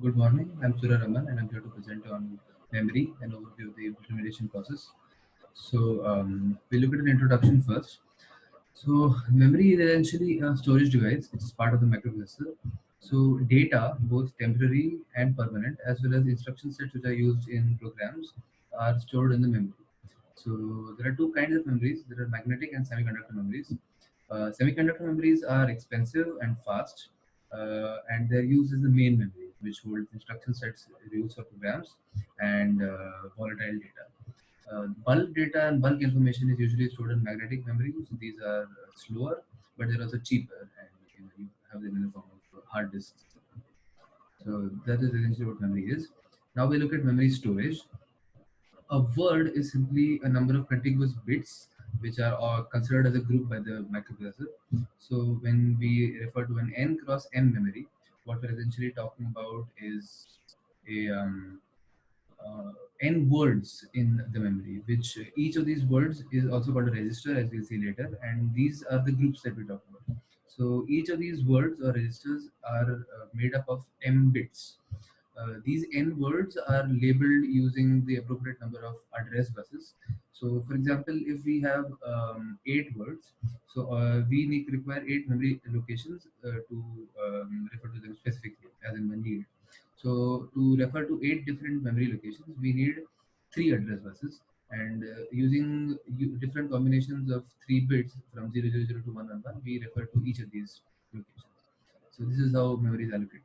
Good morning. I'm Surya Raman, and I'm here to present on memory and overview of the implementation process. We look at an introduction first. So, memory is essentially a storage device which is part of the microprocessor. So, data, both temporary and permanent, as well as instruction sets which are used in programs, are stored in the memory. So, there are two kinds of memories. There are magnetic and semiconductor memories. Semiconductor memories are expensive and fast, and they're used as the main memory, which holds instruction sets used for programs and volatile data. Bulk data and bulk information is usually stored in magnetic memory. So these are slower, but they're also cheaper, and you have them in the form of hard disks. So that is essentially what memory is. Now we look at memory storage. A word is simply a number of contiguous bits which are all considered as a group by the microprocessor. So when we refer to an n cross m memory, what we're essentially talking about is a uh, n words in the memory, which each of these words is also called a register, as we'll see later, and these are the groups that we talk about. So each of these words or registers are made up of m bits. These n words are labeled using the appropriate number of address buses. So, for example, if we have eight words, we require eight memory locations to refer to them specifically, as in when needed. So, to refer to eight different memory locations, we need three address buses, and using different combinations of three bits from 000 to 111, we refer to each of these locations. So, this is how memory is allocated.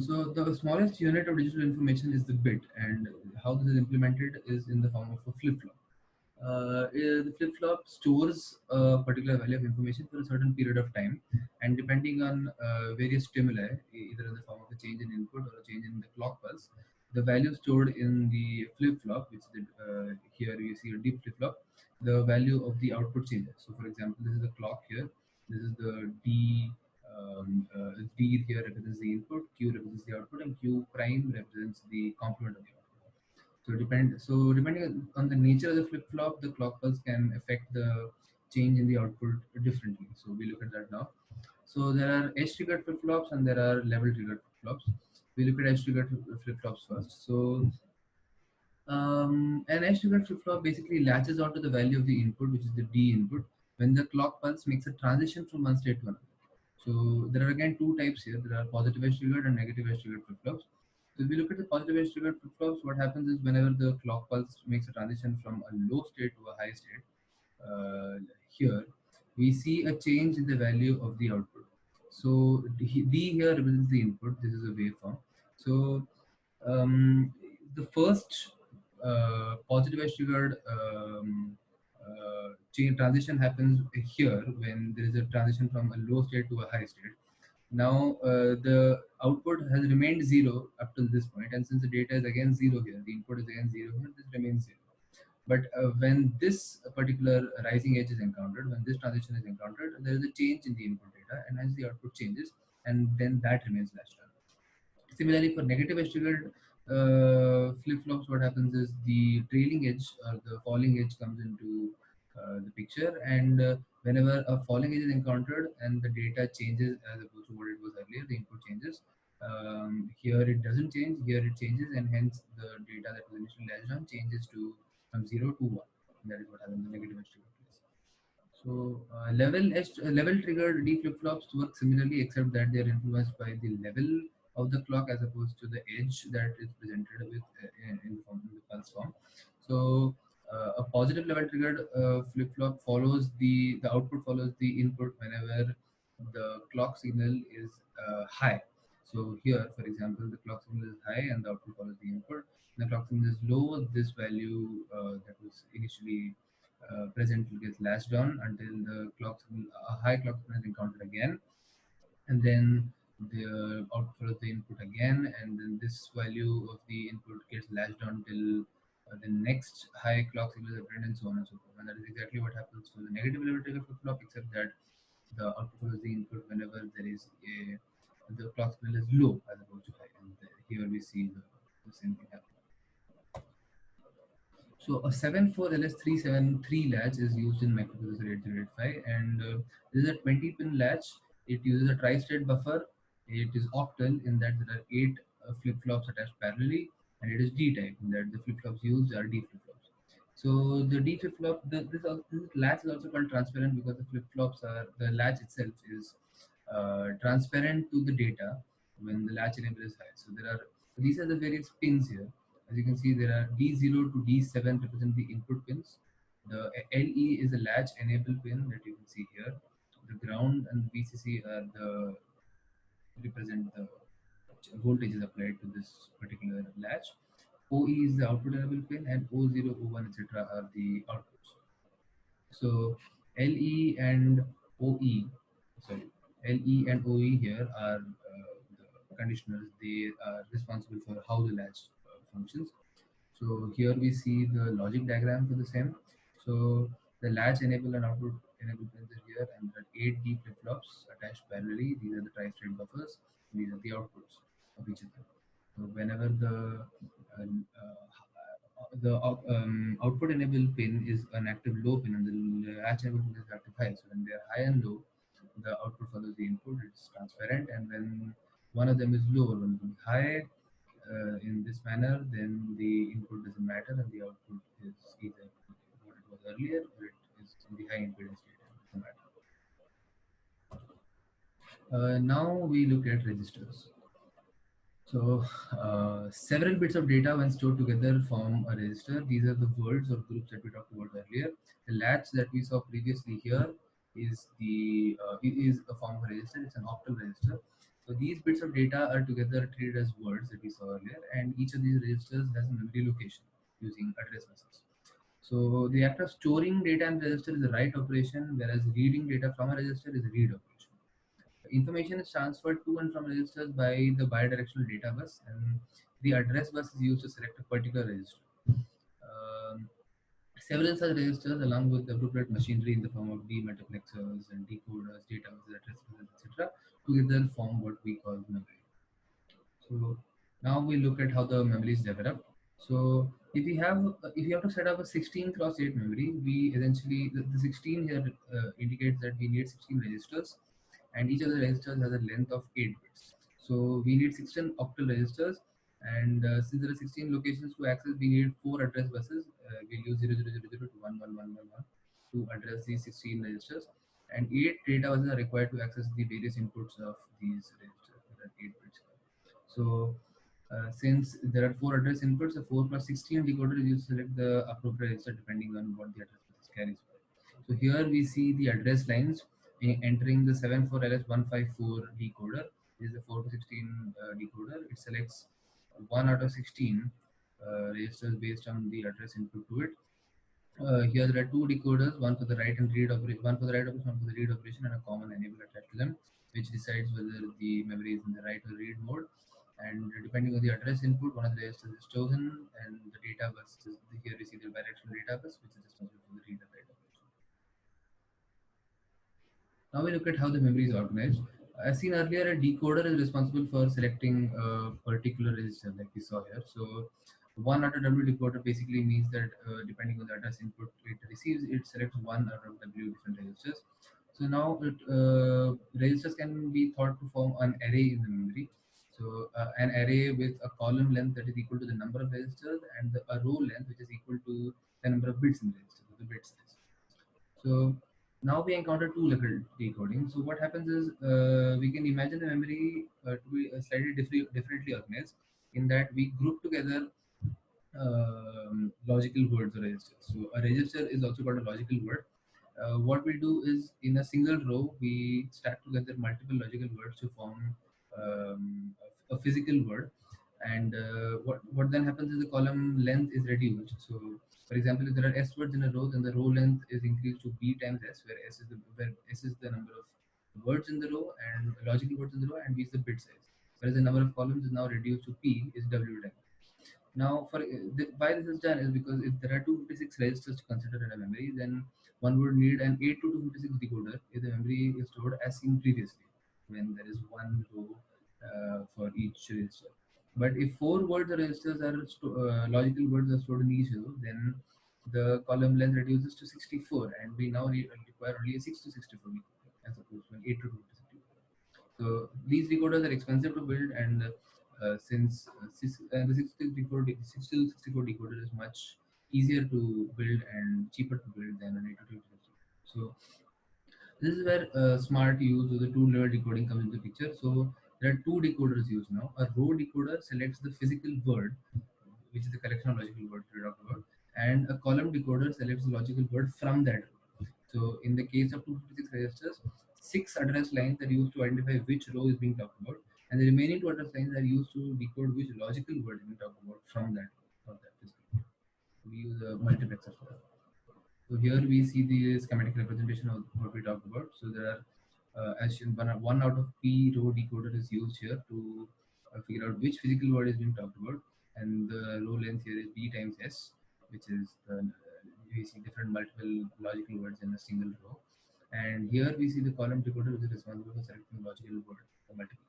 So the smallest unit of digital information is the bit, and how this is implemented is in the form of a flip-flop. The flip-flop stores a particular value of information for a certain period of time, and depending on various stimuli, either in the form of a change in input or a change in the clock pulse, the value stored in the flip-flop, which is here you see a deep flip-flop, the value of the output changes. So, for example, this is the clock here. This is the D. D here represents the input, Q represents the output, and Q prime represents the complement of the output. Depending on the nature of the flip flop, the clock pulse can affect the change in the output differently. So we look at that now. So there are edge triggered flip flops and there are level triggered flip flops. We look at edge triggered flip flops first. An edge triggered flip flop basically latches onto the value of the input, which is the D input, when the clock pulse makes a transition from one state to another. So there are again two types here. There are positive edge triggered and negative edge triggered flip flops. So if we look at the positive edge triggered flip flops, what happens is whenever the clock pulse makes a transition from a low state to a high state, here we see a change in the value of the output. So D here represents the input. This is a waveform. So the first positive edge triggered chain transition happens here when there is a transition from a low state to a high state. Now the output has remained zero up till this point, and since the data is again zero here, the input is again zero here, this remains zero. But when this particular rising edge is encountered, when this transition is encountered, there is a change in the input data, and as the output changes, and then that remains latched on. Similarly, for negative edge triggered flip-flops, what happens is the trailing edge or the falling edge comes into the picture, and whenever a falling edge is encountered and the data changes as opposed to what it was earlier, the input changes. Here it doesn't change, here it changes, and hence the data that was initially latched on changes to from 0 to 1. That is what happens in the negative edge triggered case. Level triggered D flip flops work similarly, except that they are influenced by the level of the clock as opposed to the edge that is presented with in the pulse form. So a positive level triggered flip flop follows the output follows the input whenever the clock signal is high. So here, for example, the clock signal is high and the output follows the input. The clock signal is low. This value that was initially present gets latched on until the a high clock signal is encountered again, and then the output follows the input again, and then this value of the input gets latched on till the next high clock signal is apparent, and so on and so forth. And that is exactly what happens for the negative level trigger flip flop, except that the output follows the input whenever there is a the clock signal is low as opposed to high, and here we see the same thing happen. So a 74LS373 latch is used in microprocessor 8085, and this is a 20-pin latch. It uses a tri-state buffer It is octal in that there are 8 flip-flops attached parallelly, and it is D-type in that the flip-flops used are D flip-flops. So the D flip-flop, this latch is also called transparent because the latch itself is transparent to the data when the latch enable is high. So these are the various pins here. As you can see, there are D0 to D7 represent the input pins. The LE is a latch enable pin that you can see here. The ground and VCC are the represent the voltage is applied to this particular latch. OE is the output enable pin, and O0, O1, etc. are the outputs. So LE and OE, sorry, LE and OE here are the conditioners. They are responsible for how the latch functions. So here we see the logic diagram for the same. So the latch enable and output enable pins are here, and there are 8 D flip-flops attached parallelly. These are the tri-state buffers. These are the outputs of each of them. So whenever output enable pin is an active low pin and the latch enable pin is active high. So when they are high and low, the output follows the input. It's transparent, and when one of them is low or one of them is high, in this manner, then the input doesn't matter and the output is either what it was earlier or it is in the high impedance state. It doesn't matter. Now we look at registers. So several bits of data when stored together form a register. These are the words or groups that we talked about earlier. The latch that we saw previously here is a form of register. It's an octal register. So these bits of data are together treated as words that we saw earlier, and each of these registers has a memory location using address buses. So the act of storing data in register is a write operation, whereas reading data from a register is a read operation. Information is transferred to and from registers by the bidirectional data bus, and the address bus is used to select a particular register. Um, Several such registers, along with the appropriate machinery in the form of demultiplexers and decoders, data buses, address buses, etc., together form what we call memory. So now we look at how the memory is developed. So if you have to set up a 16 cross 8 memory, we essentially the 16 here indicates that we need 16 registers, and each of the registers has a length of 8 bits. So we need 16 octal registers, and since there are 16 locations to access, we need 4 address buses. We'll use 0000 to 11111 to address these 16 registers, and 8 data buses are required to access the various inputs of these registers. There are 8 bits. So since there are 4 address inputs, a 4 plus 16 decoder is used to select the appropriate register depending on what the address bus carries. So here we see the address lines entering the 74LS154 decoder. This is a 4 to 16 decoder. It selects 1 out of 16 registers based on the address input to it. Here there are 2 decoders, one for the write and read operation, one for the write operation, one for the read operation, and a common enable attached to them, which decides whether the memory is in the write or read mode. And depending on the address input, one of the registers is chosen, and the data bus is here we see the bidirectional data bus, which is responsible for the read and write operation. Now we look at how the memory is organized. As seen earlier, a decoder is responsible for selecting a particular register, like we saw here. So one out of W decoder basically means that depending on the address input it receives, it selects one out of W different registers. So now registers can be thought to form an array in the memory. So an array with a column length that is equal to the number of registers, and a row length which is equal to the number of bits in the register, so the bit size. So now we encounter two level decoding. So what happens is we can imagine the memory to be slightly differently organized in that we group together logical words or registers. So a register is also called a logical word. What we do is in a single row we stack together multiple logical words to form a physical word, and what then happens is the column length is reduced. So for example, if there are s words in a row, then the row length is increased to b times s, where s is the number of words in the row and logical words in the row, and b is the bit size, whereas the number of columns is now reduced to p is w times. Now, why this is done is because if there are 256 registers to consider in a memory, then one would need an 8 to 256 decoder if the memory is stored as seen previously, when there is one row for each register. But if 4 words or registers are logical words are stored in each row, then the column length reduces to 64, and we now require only a 6 to 64 decoder as opposed to an 8 to 256 decoder. So these decoders are expensive to build, and since the 6264 decoder is much easier to build and cheaper to build than an 8255. So this is where smart use of the two-level decoding comes into the picture. So there are two decoders used now. A row decoder selects the physical word, which is the collection of logical words we talked about, and a column decoder selects the logical word from that row. So in the case of 256 registers, six address lines are used to identify which row is being talked about, and the remaining two address lines are used to decode which logical word is being talked about from that row, of that physical word. We use a multiplexer for that. So here we see the schematic representation of what we talked about. So there are, as shown, one out of P row decoder is used here to figure out which physical word is being talked about, and the row length here is B times S, which is we see different multiple logical words in a single row. And here we see the column decoder, which is responsible for selecting logical word, the multiple.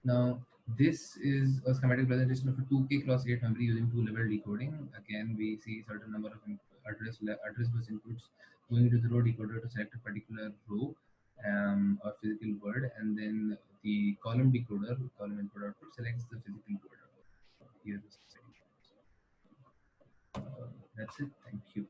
Now, this is a schematic presentation of a 2K cross 8 memory using two-level decoding. Again, we see certain number of address bus inputs going into the row decoder to select a particular row or physical word, and then the column decoder, column input output, selects the physical word. Here is the second. That's it. Thank you.